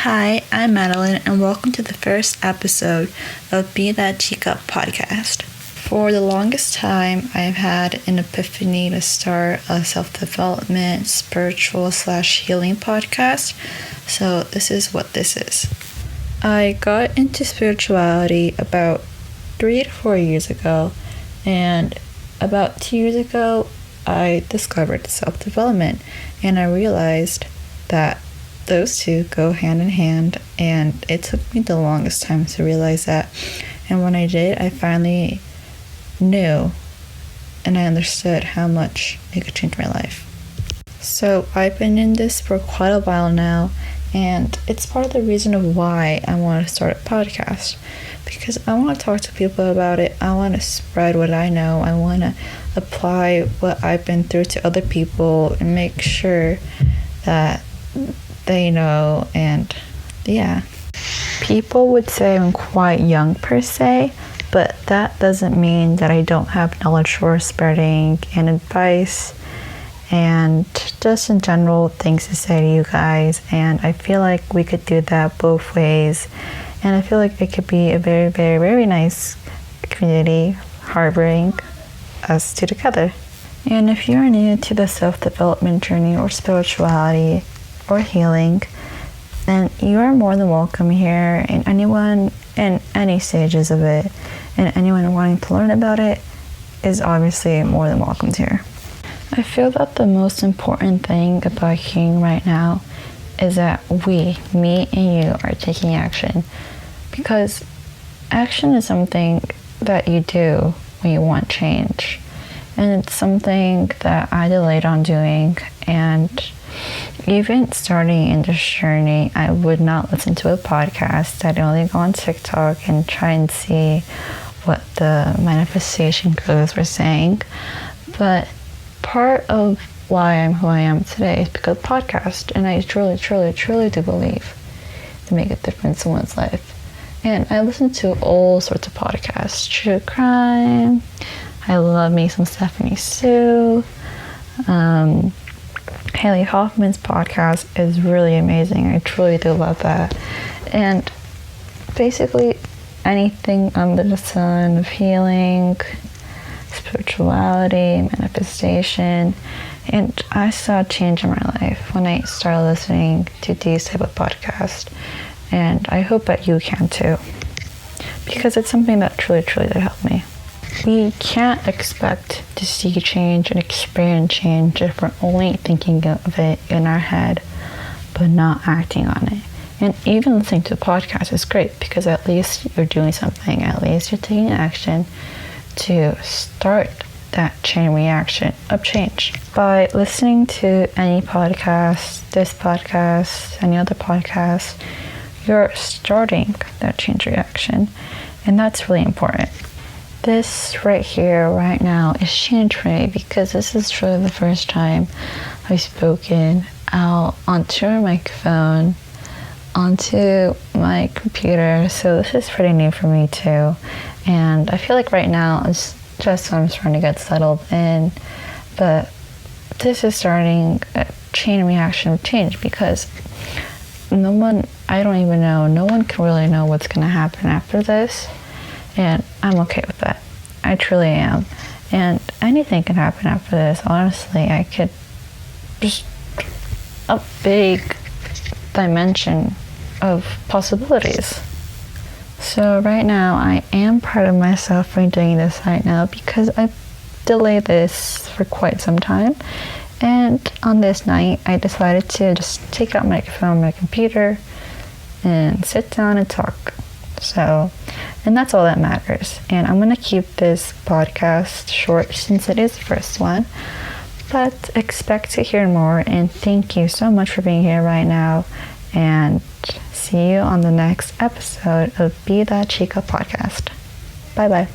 Hi, I'm Madeline, and welcome to the first episode of Be That Chica podcast. For the longest time, I've had an epiphany to start a self-development, spiritual/healing podcast, so this is what this is. I got into spirituality about 3 to 4 years ago, and about 2 years ago, I discovered self-development, and I realized that those two go hand in hand, and it took me the longest time to realize that. And when I did, I finally knew and I understood how much it could change my life. So I've been in this for quite a while now, and it's part of the reason of why I want to start a podcast, because I want to talk to people about it. I want to spread what I know. I want to apply what I've been through to other people and make sure that they know. And yeah, people would say I'm quite young per se, but that doesn't mean that I don't have knowledge for spreading and advice and just in general things to say to you guys. And I feel like we could do that both ways, and I feel like it could be a very, very, very nice community harboring us two together. And if you're new to the self-development journey or spirituality or healing, then you are more than welcome here, and anyone in any stages of it and anyone wanting to learn about it is obviously more than welcome here. I feel that the most important thing about healing right now is that me and you, are taking action, because action is something that you do when you want change, and it's something that I delayed on doing. And even starting in this journey, I would not listen to a podcast. I'd only go on TikTok and try and see what the manifestation gurus were saying. But part of why I'm who I am today is because of podcast, and I truly, truly, truly do believe to make a difference in one's life. And I listen to all sorts of podcasts, true crime. I love me some Stephanie Sue. Haley Hoffman's podcast is really amazing. I truly do love that. And basically anything under the sun of healing, spirituality, manifestation. And I saw a change in my life when I started listening to these type of podcasts. And I hope that you can too, because it's something that truly, truly did help me. We can't expect to see change and experience change if we're only thinking of it in our head, but not acting on it. And even listening to the podcast is great, because at least you're doing something. At least you're taking action to start that chain reaction of change. By listening to any podcast, this podcast, any other podcast, you're starting that change reaction. And that's really important. This right here, right now, is change for me, because this is truly the first time I've spoken out onto a microphone, onto my computer. So this is pretty new for me too. And I feel like right now it's just I'm starting to get settled in. But this is starting a chain reaction of change, because no one can really know what's going to happen after this. And I'm okay with that. I truly am. And anything can happen after this. Honestly, I could just a big dimension of possibilities. So right now, I am proud of myself for doing this right now, because I've delayed this for quite some time. And on this night, I decided to just take out my phone, my computer, and sit down and talk. And that's all that matters. And I'm going to keep this podcast short since it is the first one. But expect to hear more. And thank you so much for being here right now. And see you on the next episode of Be That Chica podcast. Bye-bye.